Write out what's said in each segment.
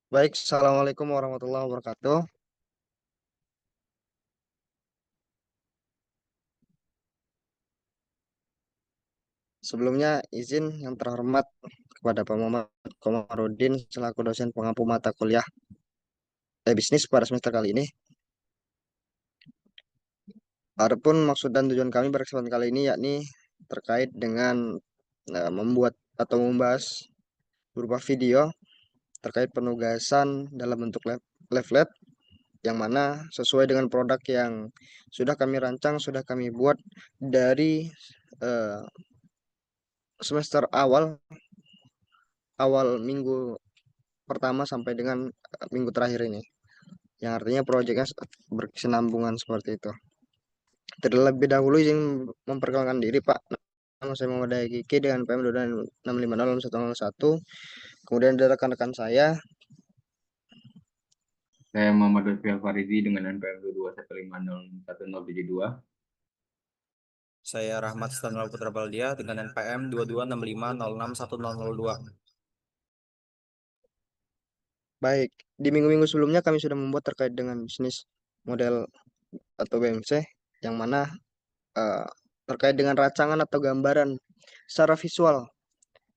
Baik, Assalamualaikum warahmatullahi wabarakatuh. Sebelumnya izin yang terhormat kepada Pak Muhammad Komarudin selaku dosen pengampu mata kuliah bisnis pada semester kali ini. Adapun maksud dan tujuan kami pada kesempatan kali ini yakni terkait dengan membuat atau membahas berupa video terkait penugasan dalam bentuk leaflet yang mana sesuai dengan produk yang sudah kami rancang, sudah kami buat dari eh, semester awal awal minggu pertama sampai dengan minggu terakhir ini, yang artinya proyeknya berkesinambungan seperti itu. Terlebih dahulu izin memperkenalkan diri, Pak. Nama saya Muhammad Kiki dengan PM 6506101. Kemudian ada rekan-rekan saya. Saya Muhammad Lutfi Alfarizi dengan NPM 221501072. Saya Rahmat Stanlal Putra Baldia dengan NPM 2265061002. Baik, di minggu-minggu sebelumnya kami sudah membuat terkait dengan bisnis model atau BMC, yang mana eh, terkait dengan rancangan atau gambaran secara visual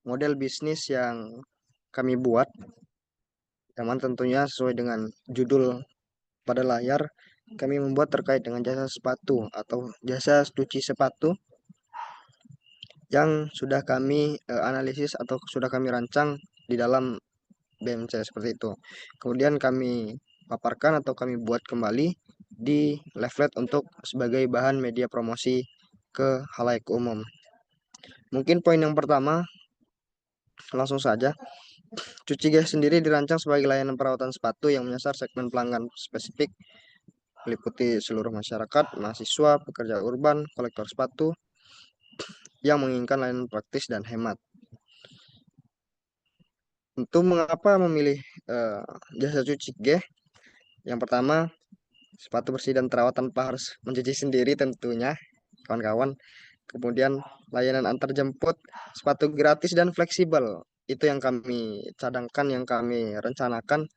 model bisnis yang kami buat, yang mana tentunya sesuai dengan judul pada layar. Kami membuat terkait dengan jasa sepatu atau jasa cuci sepatu yang sudah kami analisis atau sudah kami rancang di dalam BMC seperti itu. Kemudian kami paparkan atau kami buat kembali di leaflet untuk sebagai bahan media promosi ke halayak umum. Mungkin poin yang pertama, langsung saja. Cuci Gas sendiri dirancang sebagai layanan perawatan sepatu yang menyasar segmen pelanggan spesifik, meliputi seluruh masyarakat, mahasiswa, pekerja urban, kolektor sepatu, yang menginginkan layanan praktis dan hemat. Untuk mengapa memilih eh, jasa cuci G? Yang pertama, sepatu bersih dan terawat tanpa harus mencuci sendiri tentunya, kawan-kawan. Kemudian layanan antar jemput, sepatu gratis dan fleksibel. Itu yang kami cadangkan, yang kami rencanakan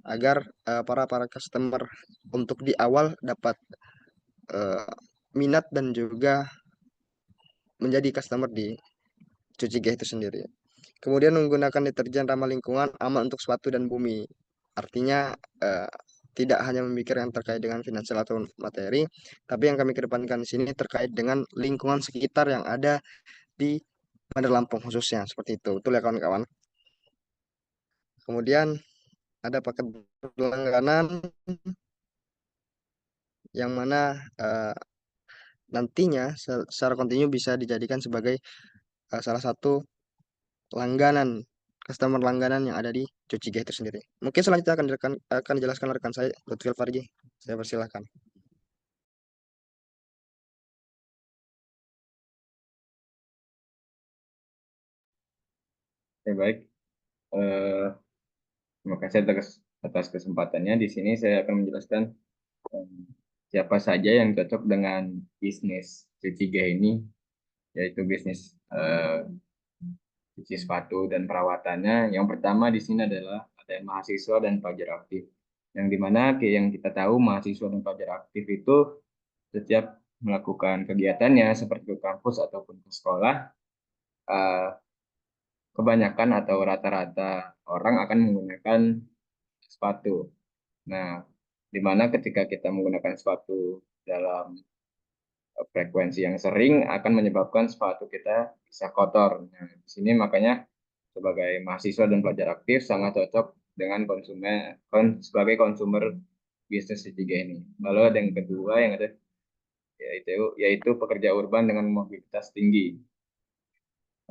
agar para customer untuk di awal dapat eh, minat dan juga menjadi customer di Cuci G itu sendiri. Kemudian menggunakan deterjen ramah lingkungan, aman untuk sepatu dan bumi. Artinya eh, tidak hanya memikirkan terkait dengan finansial atau materi, tapi yang kami kedepankan di sini terkait dengan lingkungan sekitar yang ada di Bandar Lampung khususnya, seperti itu. Betul ya kawan-kawan? Kemudian ada paket berlangganan yang mana eh, nantinya secara kontinu bisa dijadikan sebagai salah satu langganan, customer langganan yang ada di Cuciga itu sendiri. Mungkin selanjutnya akan dijelaskan rekan saya, Lutfi Farji. Saya persilahkan. Ya, baik. Eh, Terima kasih atas kesempatannya. Di sini saya akan menjelaskan eh, siapa saja yang cocok dengan bisnis C3 ini, yaitu bisnis cuci sepatu dan perawatannya. Yang pertama di sini adalah ada mahasiswa dan pelajar aktif. Yang dimana yang kita tahu mahasiswa dan pelajar aktif itu setiap melakukan kegiatannya seperti ke kampus ataupun ke sekolah, eh, kebanyakan atau rata-rata orang akan menggunakan sepatu. Nah, di mana ketika kita menggunakan sepatu dalam frekuensi yang sering akan menyebabkan sepatu kita bisa kotor. Nah, di sini makanya sebagai mahasiswa dan pelajar aktif sangat cocok dengan sebagai konsumer bisnis ketiga ini. Lalu ada yang kedua yang ada yaitu pekerja urban dengan mobilitas tinggi.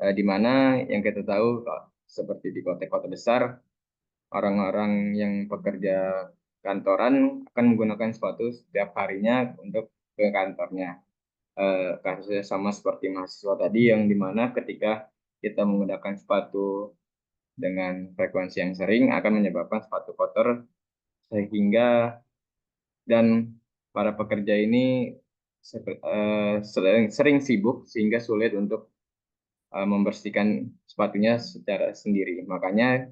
Di mana yang kita tahu seperti di kota-kota besar, orang-orang yang pekerja kantoran akan menggunakan sepatu setiap harinya untuk ke kantornya. Kasusnya sama seperti mahasiswa tadi, yang dimana ketika kita menggunakan sepatu dengan frekuensi yang sering akan menyebabkan sepatu kotor, sehingga dan para pekerja ini sering sibuk sehingga sulit untuk membersihkan sepatunya secara sendiri. Makanya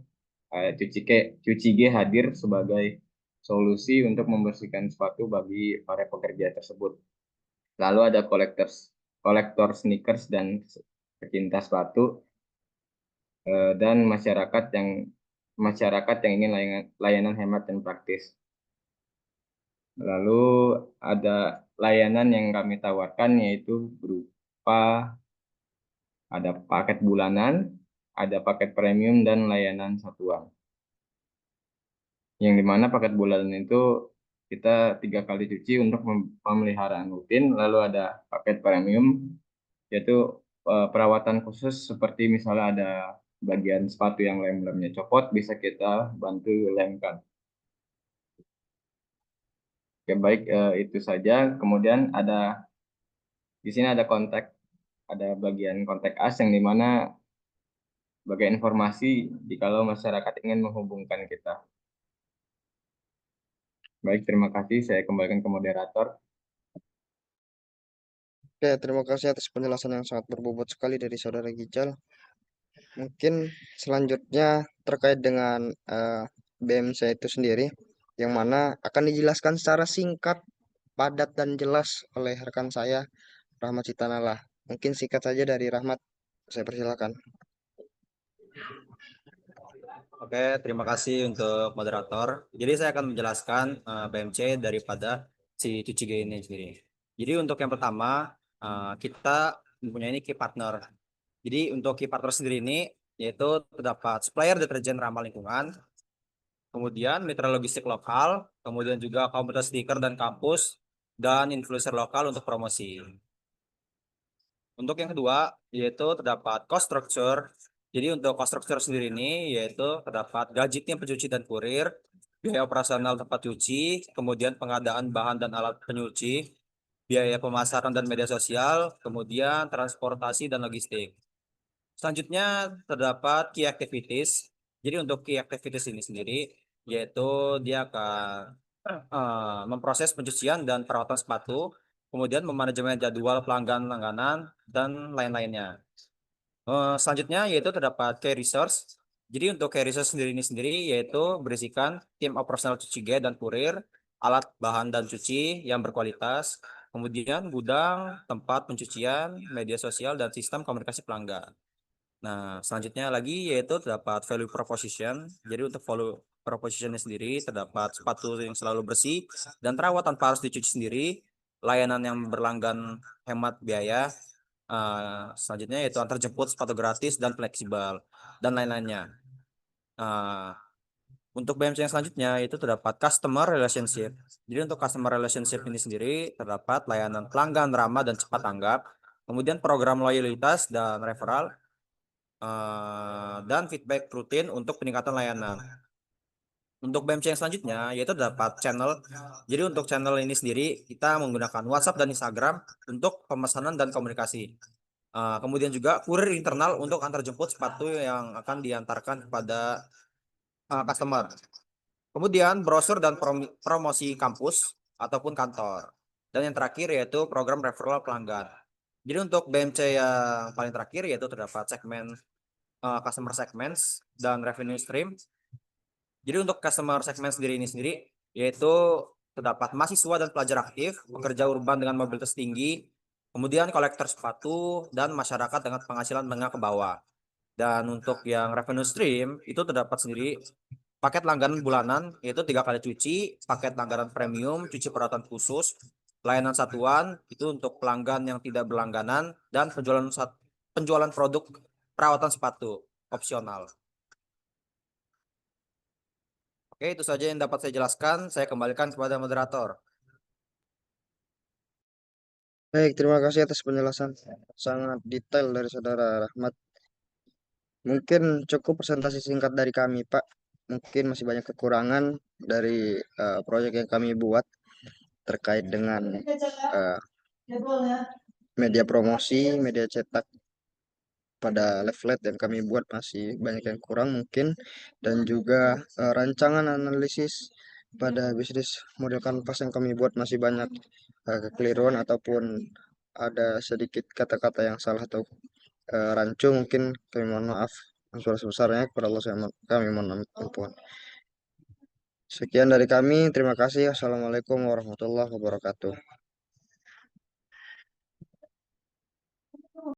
Cuci G hadir sebagai solusi untuk membersihkan sepatu bagi para pekerja tersebut. Lalu ada kolektor sneakers dan pecinta sepatu, dan masyarakat yang ingin layanan hemat dan praktis. Lalu ada layanan yang kami tawarkan yaitu berupa ada paket bulanan, ada paket premium dan layanan satuan. Yang dimana paket bulanan itu kita 3 kali cuci untuk pemeliharaan rutin. Lalu ada paket premium yaitu perawatan khusus seperti misalnya ada bagian sepatu yang lem-lemnya copot bisa kita bantu lemkan. Oke, baik, itu saja. Kemudian di sini ada bagian kontak us yang dimana sebagai informasi jikalau masyarakat ingin menghubungkan kita. Baik, terima kasih. Saya kembalikan ke moderator. Oke, terima kasih atas penjelasan yang sangat berbobot sekali dari Saudara Gijal. Mungkin selanjutnya terkait dengan BMC itu sendiri, yang mana akan dijelaskan secara singkat, padat, dan jelas oleh rekan saya, Rahmat Citanala. Mungkin singkat saja dari Rahmat, saya persilakan. Oke, terima kasih untuk moderator. Jadi saya akan menjelaskan BMC daripada si Cuci G ini sendiri. Jadi untuk yang pertama, kita mempunyai ini key partner. Jadi untuk key partner sendiri ini yaitu terdapat supplier deterjen ramah lingkungan, kemudian mitra logistik lokal, kemudian juga komunitas stiker dan kampus, dan influencer lokal untuk promosi. Untuk yang kedua, yaitu terdapat cost structure. Jadi untuk cost structure sendiri ini, yaitu terdapat gaji tim pencuci dan kurir, biaya operasional tempat cuci, kemudian pengadaan bahan dan alat penyuci, biaya pemasaran dan media sosial, kemudian transportasi dan logistik. Selanjutnya terdapat key activities. Jadi untuk key activities ini sendiri, yaitu dia akan memproses pencucian dan perawatan sepatu, kemudian memanajemen jadwal pelanggan langganan, dan lain-lainnya. Selanjutnya yaitu terdapat key resource. Jadi untuk key resource sendiri ini sendiri yaitu berisikan tim operasional cuci G dan kurir, alat bahan dan cuci yang berkualitas, kemudian gudang, tempat pencucian, media sosial, dan sistem komunikasi pelanggan. Nah, selanjutnya lagi yaitu terdapat value proposition. Jadi untuk value propositionnya sendiri terdapat sepatu yang selalu bersih dan terawat tanpa harus dicuci sendiri, layanan yang berlangganan hemat biaya, selanjutnya yaitu antar jemput sepatu gratis dan fleksibel, dan lain-lainnya. Untuk BMC yang selanjutnya itu terdapat customer relationship. Jadi untuk customer relationship ini sendiri terdapat layanan pelanggan ramah dan cepat tanggap, kemudian program loyalitas dan referral, dan feedback rutin untuk peningkatan layanan. Untuk BMC yang selanjutnya yaitu dapat channel. Jadi untuk channel ini sendiri kita menggunakan WhatsApp dan Instagram untuk pemesanan dan komunikasi. Kemudian juga kurir internal untuk antar jemput sepatu yang akan diantarkan kepada customer. Kemudian brosur dan promosi kampus ataupun kantor. Dan yang terakhir yaitu program referral pelanggan. Jadi untuk BMC yang paling terakhir yaitu terdapat segmen customer segments dan revenue stream. Jadi untuk customer segment sendiri ini sendiri yaitu terdapat mahasiswa dan pelajar aktif, pekerja urban dengan mobilitas tinggi, kemudian kolektor sepatu dan masyarakat dengan penghasilan menengah ke bawah. Dan untuk yang revenue stream itu terdapat sendiri paket langganan bulanan yaitu 3 kali cuci, paket langganan premium, cuci perawatan khusus, layanan satuan itu untuk pelanggan yang tidak berlangganan, dan penjualan produk perawatan sepatu opsional. Oke, itu saja yang dapat saya jelaskan. Saya kembalikan kepada moderator. Baik, terima kasih atas penjelasan sangat detail dari Saudara Rahmat. Mungkin cukup presentasi singkat dari kami, Pak. Mungkin masih banyak kekurangan dari proyek yang kami buat terkait dengan media promosi, media cetak pada leaflet yang kami buat masih banyak yang kurang mungkin, dan juga rancangan analisis pada bisnis model kanvas yang kami buat masih banyak kekeliruan ataupun ada sedikit kata-kata yang salah atau rancu, mungkin kami mohon maaf. dan suara sebesarnya kepada Allah kami mohon ampun. Sekian dari kami, terima kasih. Assalamualaikum warahmatullahi wabarakatuh.